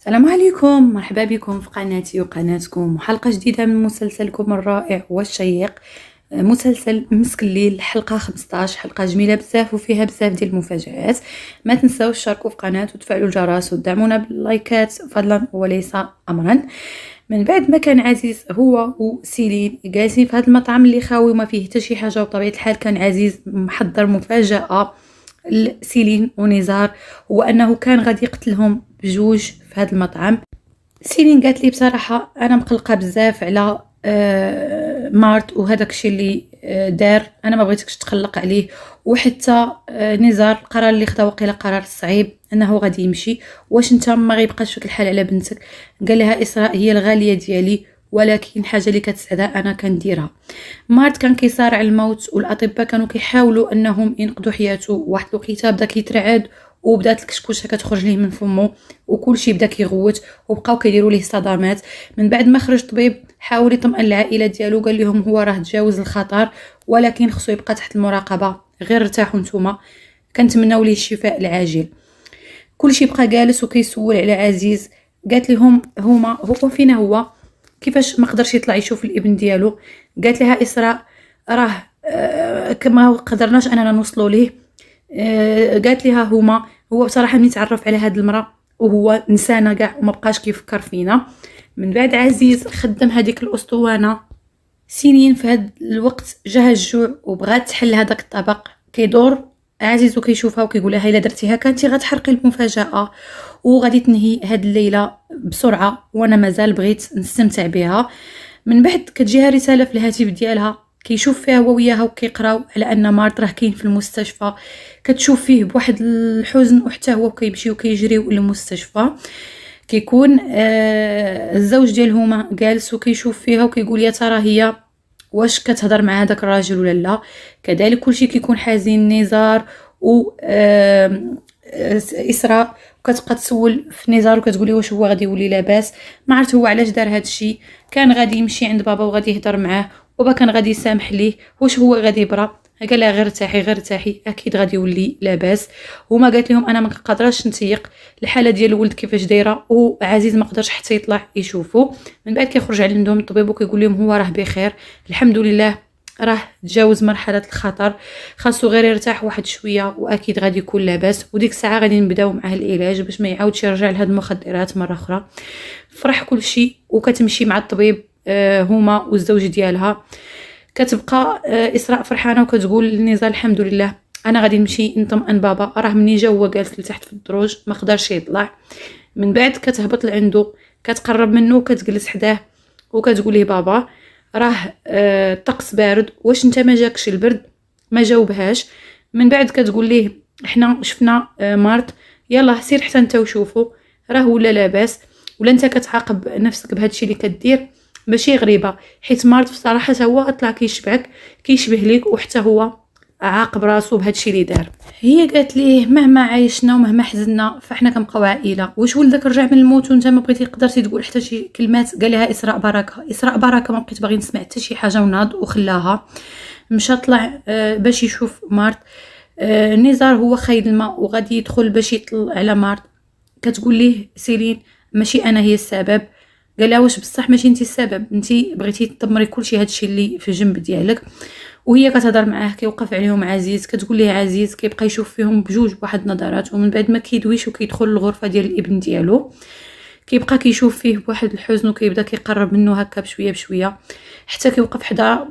السلام عليكم، مرحبا بكم في قناتي وقناتكم وحلقة جديدة من مسلسلكم الرائع والشيق. مسلسل مسك الليل، حلقة 15. حلقة جميلة بزاف وفيها بزاف ديال المفاجآت. ما تنساوش تشاركوا في القناة وتفعلوا الجرس وتدعمونا باللايكات فضلا وليس أمرا. من بعد ما كان عزيز هو وسيلين جالسين في هذا المطعم اللي خاوي وما فيه حتى شي حاجة، وبطبيعة الحال كان عزيز محضر مفاجأة لسيلين ونزار، هو أنه كان غادي يقتلهم بجوج في هذا المطعم. سيلين قالت لي بصراحة أنا مقلقة بزاف على مارت وهذاك الشيء اللي دار، أنا ما بغيتكش تقلق عليه. وحتى نزار القرار اللي خدا وقيلا قرار صعيب أنه غادي يمشي، واش انت ما غيبقاش فيك الحال على بنتك؟ قال لها إسراء هي الغالية ديالي، ولكن حاجة اللي كتسعدها أنا كنديرها. مارت كان كيصارع الموت والأطباء كانوا كيحاولوا أنهم ينقذوا حياته. واحد الوقيته بدا كيترعد وبدات الكشكوشه كتخرج ليه من فمه وكل شيء بدا كيغوت وبقاو كيديروا ليه صدمات. من بعد ما خرج طبيب حاول يطمئن العائله ديالو، قال لهم هو راه تجاوز الخطر ولكن خصو يبقى تحت المراقبه، غير ارتاحوا نتوما، كنتمناو ليه الشفاء العاجل. كل شيء بقى جالس وكيسول على عزيز. قالت لهم هو فينا، هو كيفاش ما قدرش يطلع يشوف الابن ديالو؟ قالت لها اسراء راه كما قدرناش اننا نوصلوا ليه. قالت لها هو بصراحه ملي تعرف على هاد المراه وهو نسانا كاع وما بقاش كيفكر فينا. من بعد عزيز خدم هذيك الاسطوانه. سنين في هاد الوقت جاه الجوع وبغات تحل هذاك الطبق، كيدور عزيز وكيشوفها وكيقول لها الا درتيها كانتي غتحرقي المفاجاه وغادي تنهي هاد الليله بسرعه وانا مازال بغيت نستمتع بها. من بعد كتجيها رساله في الهاتف ديالها كيشوف فيها هو وياها وكيقراو على ان مارت راه كاين في المستشفى. كتشوف فيه بواحد الحزن وحتى هو كيمشي وكيجريو للمستشفى. كيكون الزوج ديالهما جالس وكيشوف فيها وكيقول يا ترى هي واش كتهضر مع هذاك الراجل ولا لا. كذلك كلشي كيكون حزين. نزار و اسراء كتبقى تسول في نزار وكتقولي واش هو غادي يولي لاباس. ما عرفت هو علاش دار هذا الشيء، كان غادي يمشي عند بابا وغادي يهضر معاه وبابا كان غادي يسامح ليه، واش هو غادي يبرا؟ قال لها غير ارتاحي غير ارتاحي اكيد غادي يولي لاباس. وما قالت لهم انا ما قادراش نتيق الحاله ديال الولد كيفاش دايره، وعزيز ما قدرش حتى يطلع يشوفه. من بعد كيخرج عندهم الطبيب وكيقول لهم هو راه بخير الحمد لله، راه تجاوز مرحله الخطر، خاصو غير يرتاح واحد شويه واكيد غادي يكون لاباس. وديك الساعه غادي نبداو معاه العلاج باش ما يعاودش يرجع لهاد المخدرات مره اخرى. فرح كل شيء وكتمشي مع الطبيب هما والزوج ديالها. كتبقى اسراء فرحانه وكتقول لنزار الحمد لله انا غادي نمشي نطمئن بابا، راه مني جا هو جالس لتحت في الدروج ما قدرش يطلع. من بعد كتهبط لعنده كتقرب منه وكتجلس حداه وكتقول ليه بابا راه الطقس بارد، واش انت ما جاكش البرد؟ ما جاوبهاش. من بعد كتقول ليه احنا شفنا مارت، يلا سير حتى انت وشوفوا راه ولا لاباس، ولا انت كتعاقب نفسك بهادشي اللي كدير؟ ماشي غريبه، حيت مارت بصراحه هو طلع كيشبعك كيشبه ليك وحتى هو عاقب راسو بهادشي اللي دار. هي قالت ليه مهما عايشنا ومهما حزنا فاحنا كنبقاو عائله، واش ولدك رجع من الموت وانت ما بغيتي قدرتي تقول حتى شي كلمات؟ قال لها اسراء بركه. اسراء بركه ما بقيت باغي نسمع حتى شي حاجه وناض وخلاها. مشى طلع باش يشوف مارت. نزار هو خايد الماء وغادي يدخل باش يطل على مارت. كتقول ليه سيلين ماشي انا هي السبب. قال لها واش بصح ماشي انت السبب، انت بغيتي تدمري كلشي هادشي اللي في جنب ديالك. وهي كتهضر معاه كيوقف عليهم عزيز. كتقول ليه عزيز كيبقى يشوف فيهم بجوج بواحد النظرات، ومن بعد ما كيدويش وكيدخل للغرفه ديال الابن ديالو كيبقى كيشوف فيه بواحد الحزن وكيبدا كيقرب منه هكا بشويه بشويه حتى كيوقف حدا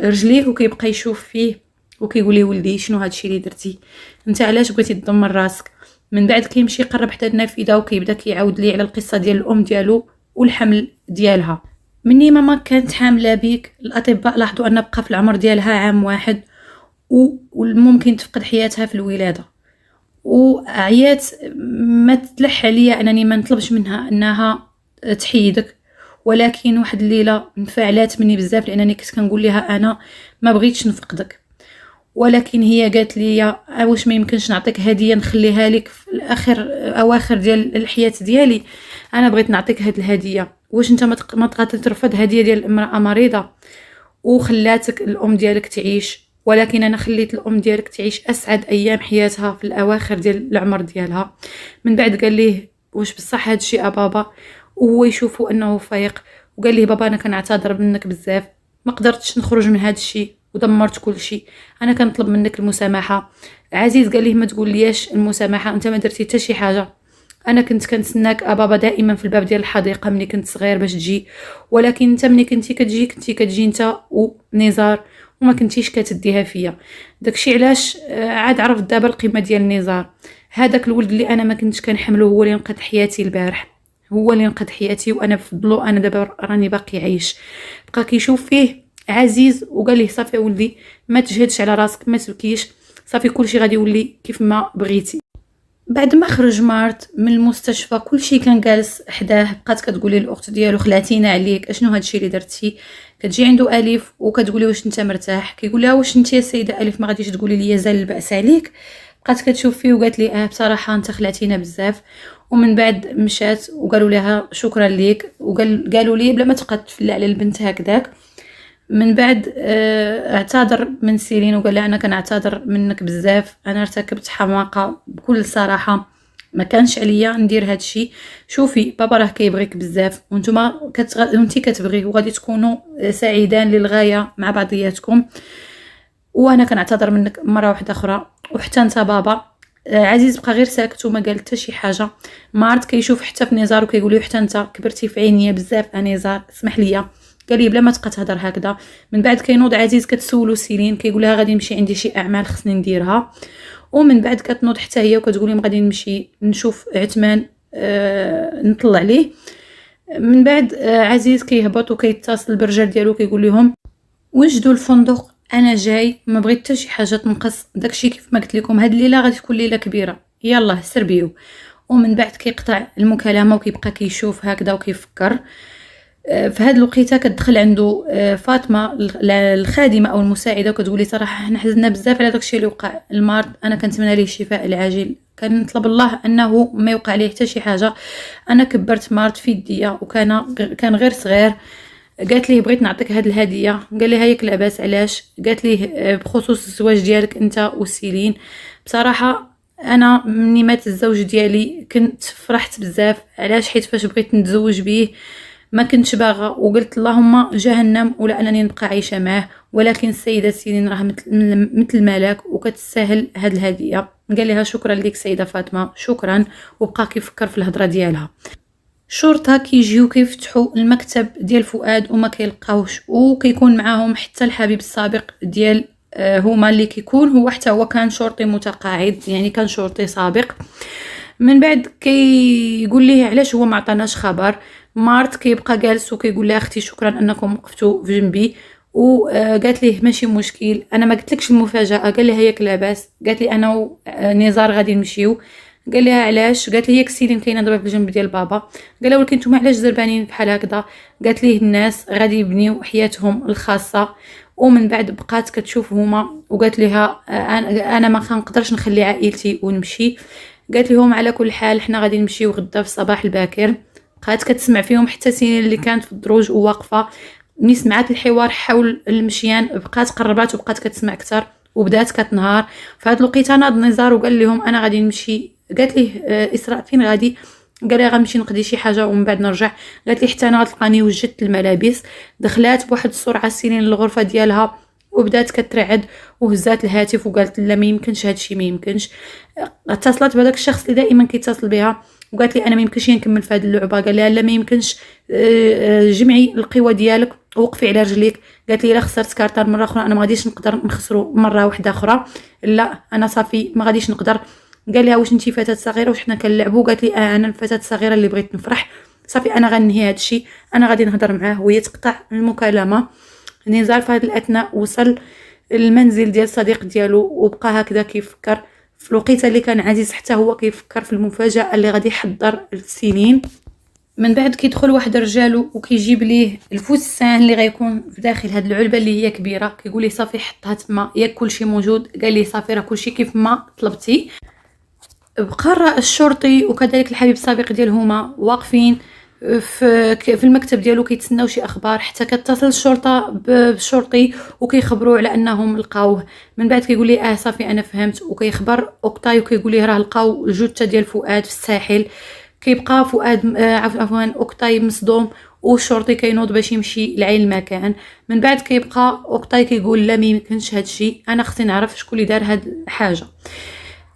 رجليه وكيبقى يشوف فيه وكيقول ليه ولدي شنو هادشي اللي درتي، انت علاش بغيتي تدمر راسك؟ من بعد كيمشي يقرب حتى النافذه وكيبدا كيعاود ليه على القصه ديال الام ديالو والحمل ديالها. مني ماما كانت حامله بيك الاطباء لاحظوا ان بقى في العمر ديالها عام واحد وممكن تفقد حياتها في الولاده، وعيات ما تلح عليا انني ما نطلبش منها انها تحيدك، ولكن واحد الليله انفعلات مني بزاف لانني كنت كنقول لها انا ما بغيتش نفقدك، ولكن هي قالت لي واش ما يمكنش نعطيك هديه نخليها لك في الاخر اواخر ديال الحياه ديالي؟ انا بغيت نعطيك هاد الهديه، واش انت ما تقدر ترفض هديه ديال امراه مريضه وخلاتك الام ديالك تعيش؟ ولكن انا خليت الام ديالك تعيش اسعد ايام حياتها في الاواخر ديال العمر ديالها. من بعد قال ليه واش بصح هادشي بابا، وهو يشوفوا انه فايق، وقال لي بابا انا كنعتذر منك بزاف، ما قدرتش نخرج من هادشي ودمرت كل شيء، انا كنطلب منك المسامحه. عزيز قال ليه ما تقول ليش المسامحه، انت ما درتي حتى شي حاجه، انا كنت كنتسناك بابا دائما في الباب ديال الحديقه ملي كنت صغير باش تجي، ولكن انت ملي كنتي كتجي انت ونزار وما كنتيش كتديها فيا. داكشي علاش عاد عرفت دابا القيمه ديال نزار. هذاك الولد اللي انا ما كنتش كنحمله هو اللي نقذ حياتي البارح، هو اللي نقذ حياتي، وانا بفضلو انا دابا راني باقي عايش. بقى كيشوف فيه عزيز وقال ليه صافي ولدي ما تجهدش على راسك، ما تبكيش، صافي كلشي غادي يولي كيف ما بغيتي. بعد ما خرج مارت من المستشفى كلشي كان جالس حداه، بقات كتقولي الاخت ديالو خلعتينا عليك، اشنو هادشي اللي درتي؟ كتجي عنده الف وكتقولي واش انت مرتاح؟ كيقول لها واش انت يا سيده الف ما غاديش تقولي لي زال الباس عليك؟ بقات كتشوف فيه وقالت لي بصراحه انت خلعتينا بزاف. ومن بعد مشات وقالوا لها شكرا ليك، قالوا لي بلا ما تبقى تفلع على البنت هكذاك. من بعد اعتذر من سيرين وقال لها انا كنعتذر منك بزاف، انا ارتكبت حماقه بكل صراحه، ما كانش عليا ندير هادشي. شوفي بابا راه كيبغيك بزاف وانتما وانتي كتبغيه وغادي تكونوا سعيدان للغايه مع بعضياتكم، وانا كنعتذر منك مره واحده اخرى. وحتى انت بابا. عزيز بقى غير ساكت وما قال حتى شي حاجه. مارت كيشوف حتى في نزار وكيقول له حتى انت كبرتي في عينيا بزاف نزار، اسمح لي. قال لي بلا ما تبقى تهضر هكذا. من بعد كينوض عزيز كتسولو سيلين، كيقول لها غادي نمشي عندي شي اعمال خصني نديرها. ومن بعد كتنوض حتى هي وكتقول لهم غادي نمشي نشوف عثمان نطلع ليه. من بعد عزيز كيهبط وكيتصل بالرجال ديالو كيقول لهم وجدوا الفندق، انا جاي، ما بغيت حتى شي حاجه تنقص، داكشي كيف ما قلت لكم هاد الليله غادي تكون ليله كبيره، يلا سربيو. ومن بعد كيقطع المكالمه وكيبقى كيشوف هكذا وكيفكر. في هاد الوقيته كتدخل عنده فاطمه الخادمه او المساعده وكتقولي صراحه حنا حزنا بزاف على داكشي اللي وقع المرض، انا كنتمنى ليه الشفاء العاجل، كنطلب الله انه ما يوقع ليه حتى شي حاجه، انا كبرت مرض في يديا وكان غير صغير. قالت ليه بغيت نعطيك هاد الهديه، قال لها ياك لاباس علاش؟ قالت ليه بخصوص الزواج ديالك انت وسيلين. بصراحه انا مني مات الزوج ديالي كنت فرحت بزاف، علاش؟ حيت فاش بغيت نتزوج بيه ما كنتش باغا وقلت اللهم جهنم ولا انني نبقى عايشه معاه، ولكن السيده سيلين راه مثل ملاك وكتستاهل هاد الهديه. قال لها شكرا لك سيده فاطمه، شكرا. وبقى كيفكر في الهضره ديالها. الشرطه كيجيو كيفتحوا المكتب ديال فؤاد وما كيلقاوش، وكيكون معاهم حتى الحبيب السابق ديال هما اللي كيكون هو حتى هو كان شرطي متقاعد، يعني كان شرطي سابق. من بعد كيقول ليه علاش هو ما عطاناش خبر. مارت كيبقى جالس وكيقول لها اختي شكرا انكم وقفتوا في جنبي، وقالت ليه ماشي مشكل، انا ما قلتلكش المفاجاه. قال لها ياك لاباس؟ قالت لي انا ونزار غادي نمشيو. قال لها علاش؟ قالت لي ياك سيلين كاينه دابا في الجنب ديال بابا. قال لها ولكن نتوما علاش زربانين بحال هكذا؟ قالت ليه الناس غادي يبنيو حياتهم الخاصه. ومن بعد بقات كتشوف هما وقالت لها انا ما كنقدرش نخلي عائلتي ونمشي. قالت لهم على كل حال حنا غادي نمشيو غدا في الصباح الباكر. بقات كتسمع فيهم حتى سنين اللي كانت في الدروج وواقفه. ملي سمعت الحوار حول المشيان بقات قربات وبقات كتسمع اكثر وبدات كتنهار. فهاد الوقيته ناض نزار وقال لهم انا غادي نمشي. قالت ليه اسراء فين غادي؟ قال لها غنمشي نقضي شي حاجه ومن بعد نرجع. قالت لي حتى انا غتلقاني وجدت الملابس. دخلات بواحد السرعه سنين للغرفه ديالها وبدات كترعد وهزات الهاتف وقالت لا ما يمكنش هادشي، ما يمكنش. اتصلت بهذاك الشخص اللي دائما كيتصل بها وقالت لي انا ما يمكنش نكمل في هذه اللعبه. قال لها لا ما يمكنش، جمعي القوه ديالك ووقفي على رجليك. قالت لي الا خسرت كارطار مره اخرى انا ما غاديش نقدر نخسرو مره واحده اخرى، لا انا صافي ما غاديش نقدر. قال لها واش انتي فتاه صغيره واش حنا كنلعبوا؟ قالت لي انا الفتاه الصغيره اللي بغيت نفرح، صافي انا غنهي هذا الشيء، انا غادي نهضر معاه. وهي تقطع المكالمه. نزار في هذا الاثناء وصل المنزل ديال الصديق ديالو وبقى هكذا كيفكر في الوقيته اللي كان عزيز حتى هو كيفكر في المفاجاه اللي غادي يحضر لسنين. من بعد كيدخل واحد رجالو وكيجيب ليه الفستان اللي غيكون في داخل هاد العلبه اللي هي كبيره. كيقول ليه صافي حطها تما ياك كلشي موجود؟ قال ليه صافي راه كلشي كيف ما طلبتي. بقى الشرطي وكذلك الحبيب السابق ديالهما واقفين في المكتب ديالو كيتسناو شي اخبار، حتى كتصل الشرطه بالشرطي وكيخبروا على انهم لقاوه. من بعد كيقول لي صافي انا فهمت، وكيخبر اوكتاي وكيقول ليه راه لقاو الجثه ديال فؤاد في الساحل. كيبقى فؤاد عفوا اوكتاي مصدوم، والشرطي كينوض باش يمشي لعين المكان. من بعد كيبقى اوكتاي كيقول لا ميمكنش هادشي، انا خصني نعرف شكون اللي دار هاد الحاجه.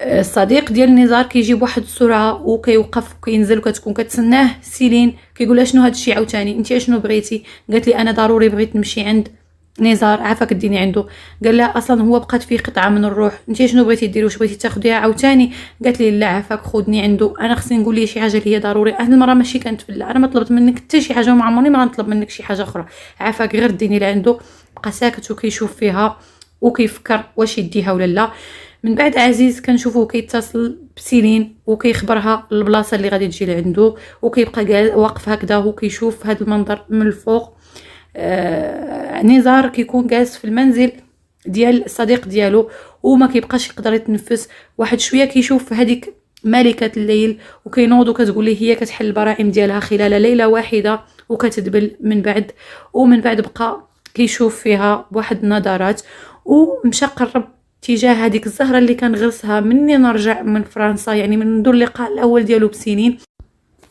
الصديق ديال نزار كيجي بواحد السرعه وكيوقف وكينزل وكتكون كتسناه سيلين. كيقول لها شنو هادشي عاوتاني، انت شنو بغيتي؟ قالت لي انا ضروري بغيت نمشي عند نزار، عافاك ديني عنده. قال لها اصلا هو بقات فيه قطعه من الروح، انت شنو بغيتي ديري؟ واش بغيتي تاخديها عاوتاني؟ قالت لي لا عافاك خذني عنده، انا خصني نقول ليه شي حاجه اللي هي ضروري. هاد المره ماشي كانت فلا، انا ما طلبت منك حتى شي حاجه وما عمرني ما غنطلب منك شي حاجه اخرى، عافاك غير ديني لعنده. بقى ساكت وكيشوف فيها وكيفكر واش يديها ولا لا. من بعد عزيز كنشوفوه كيتصل بسيلين وكيخبرها البلاصه اللي غادي تجي لعنده، وكيبقى واقف هكذا وكيشوف هذا المنظر من الفوق. نزار كيكون جالس في المنزل ديال الصديق ديالو وما كيبقاش يقدر يتنفس. واحد شويه كيشوف هذيك ملكه الليل وكينوض وكتقول ليه هي كتحل البراعم ديالها خلال ليله واحده وكتدبل من بعد. ومن بعد بقى كيشوف فيها بواحد النظرات ومشى قرب تجاه هذيك الزهره اللي كان غرسها منين رجع من فرنسا، يعني منذ اللقاء الاول ديالو بسنين،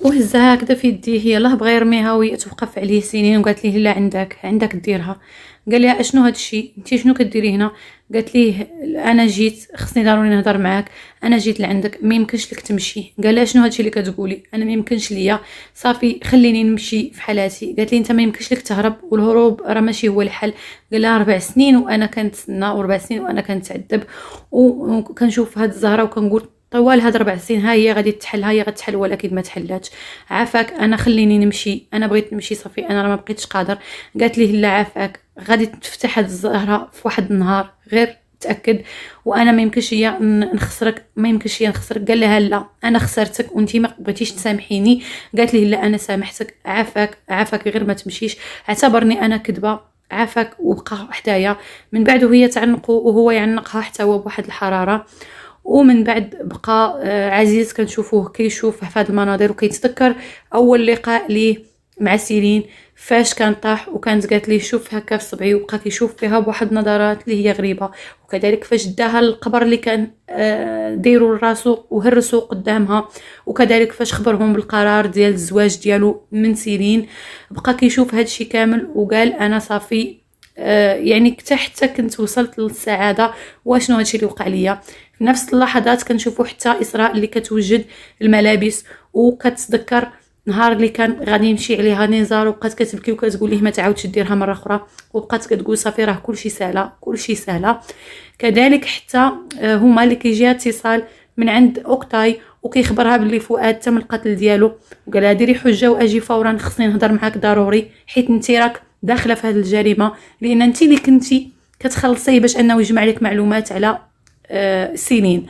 وهزها هكذا في يديه. يلاه بغى يرميها وهي توقف عليه سنين وقالت ليه لا عندك ديرها. قال لها اشنو هادشي، انت شنو كديري هنا؟ قالت ليه انا جيت خصني ضروري نهضر معاك، انا جيت لعندك ما يمكنش لك تمشي. قال لها شنو هادشي اللي كتقولي؟ انا ما يمكنش ليا، صافي خليني نمشي في حالاتي. قالت لي انت ما يمكنش لك تهرب والهروب راه ماشي هو الحل. قال لها 4 سنين وانا كنتسنى و4 سنين وانا كنتعذب وكنشوف هاد الزهره وكنقول طوال هاد 4 سنين ها هي غادي تحل، ها هي غتحل ولكن ما تحلاتش. عافاك انا خليني نمشي، انا بغيت نمشي صافي انا راه ما بقيتش قادر. قالت ليه لا عافاك غادي تفتح هاد الزهره في واحد النهار غير تاكد، وانا ما يمكنش ليا نخسرك، ما يمكنش ليا نخسرك. قال لها لا انا خسرتك وانتي ما بغيتيش تسامحيني. قالت ليه لا انا سامحتك، عافاك غير ما تمشيش، اعتبرني انا كذبه، عافاك وبقى حدايا. من بعد وهي تعنقوا وهو يعنقها حتى هو بواحد الحراره. ومن بعد بقى عزيز كنشوفوه كيشوف في هذه المناظر وكيتذكر اول لقاء ليه مع سيلين فاش كان طاح وكانت قالت ليه شوف هكا في صبعي، وبقى كيشوف فيها بواحد النظرات اللي هي غريبه. وكذلك فاش داها القبر اللي كان ديروا لراسو وهرسوا قدامها، وكذلك فاش خبرهم بالقرار ديال الزواج ديالو من سيلين، بقى كيشوف هادشي كامل وقال انا صافي يعني حتى كنت وصلت للسعاده، واشنو هادشي اللي وقع ليا. في نفس اللحظات كنشوفوا حتى اسراء اللي كتوجد الملابس وكتذكر نهار اللي كان غادي يمشي عليها نزار، وبقات كتبكي وكتقول ليه ما تعاودش ديرها مره اخرى، وبقات كتقول صافي راه كلشي سهله. كذلك حتى هما اللي كيجيها اتصال من عند اوكتاي وكيخبرها باللي فؤاد تم القتل ديالو، وقال لها ديري حجه واجي فورا، خصني نهضر معاك ضروري حيت انت راك داخله في هذه الجريمه، لان انت اللي كنتي كتخلصيه باش انه يجمع لك معلومات على سنين.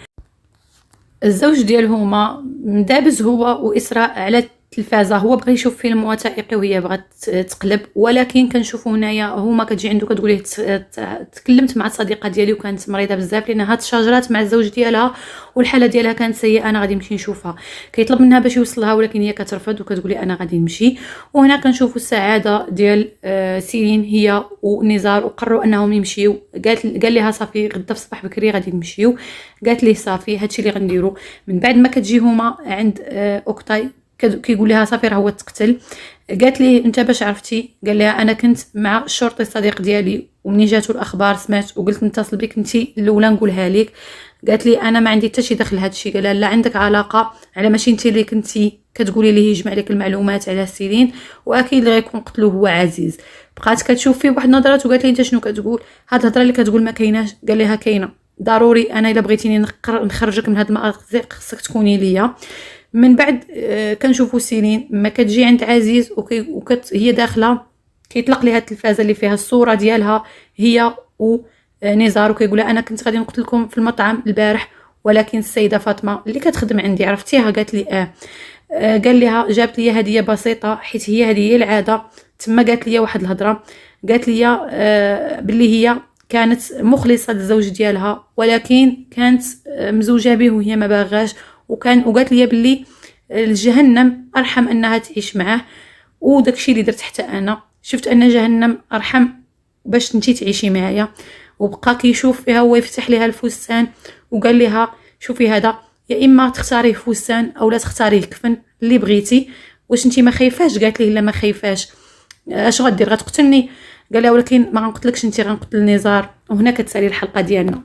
الزوج ديالهما مدابز هو واسراء على التلفازه، هو بغى يشوف فيلم وثائقي وهي بغات تقلب، ولكن كنشوفوا هنايا هما كتجي عنده كتقول ليه تكلمت مع الصديقه ديالي وكانت مريضه بزاف لان هاد الشجرات مع الزوج ديالها والحاله ديالها كانت سيئه، انا غادي نمشي نشوفها. كيطلب منها باش يوصلها ولكن هي كترفض وكتقول لي انا غادي نمشي. وهنا كنشوفوا السعاده ديال سيلين هي ونزار وقرروا انهم يمشيو. قال لها صافي غدا في الصباح بكري غادي نمشيو. قالت ليه صافي هادشي اللي غنديرو. من بعد ما كتجي هما عند اوكتاي كيقول لها صافي راه هو تقتل. قالت ليه انت باش عرفتي؟ قال لها انا كنت مع الشرطي الصديق ديالي ومني جاتو الاخبار سمعت وقلت نتصل بك انت الاولى نقولها لك. قالت لي انا ما عندي حتى شي دخل هادشي. قال لها لا عندك علاقه، على ماشي انت اللي كنتي كتقولي ليه يجمع لك المعلومات على سيلين، واكيد اللي غيكون قتلو هو عزيز. بقات كتشوف فيه بواحد النظرات وقالت لي انت شنو كتقول؟ هاد الهضره اللي كتقول ما كايناش. قال لها كاينه ضروري، انا الا بغيتيني نخرجك من هاد المأزق خصك تكوني ليا. من بعد كنشوفوا سيلين ما كتجي عند عزيز هي داخله كيطلق ليها التلفازه اللي فيها الصوره ديالها هي ونزار، وكيقول انا كنت غادي نقتلكم في المطعم البارح ولكن السيده فاطمه اللي كتخدم عندي عرفتيها؟ قالت لي قال لها جابت لي هديه بسيطه حيت هذه هي العاده. تما قالت لي واحد الهضره، قالت لي باللي هي كانت مخلصه للزوج ديالها ولكن كانت مزوجه به وهي ما باغاش، وقالت لي باللي الجهنم ارحم انها تعيش معاه، وداكشي اللي درت حتى انا شفت ان جهنم ارحم باش انتي تعيشي معايا. وبقى كيشوف فيها هو يفتح ليها الفستان وقال لها شوفي هذا يا اما تختاريه فستان اولا تختاريه كفن اللي بغيتي. واش انت ما خايفاش؟ قالت ليه لا ما خايفاش. اش غدير؟ غتقتلني؟ قال لها ولكن ما غنقتلكش انت، غنقتل نزار. وهنا كتسالي الحلقه ديالنا.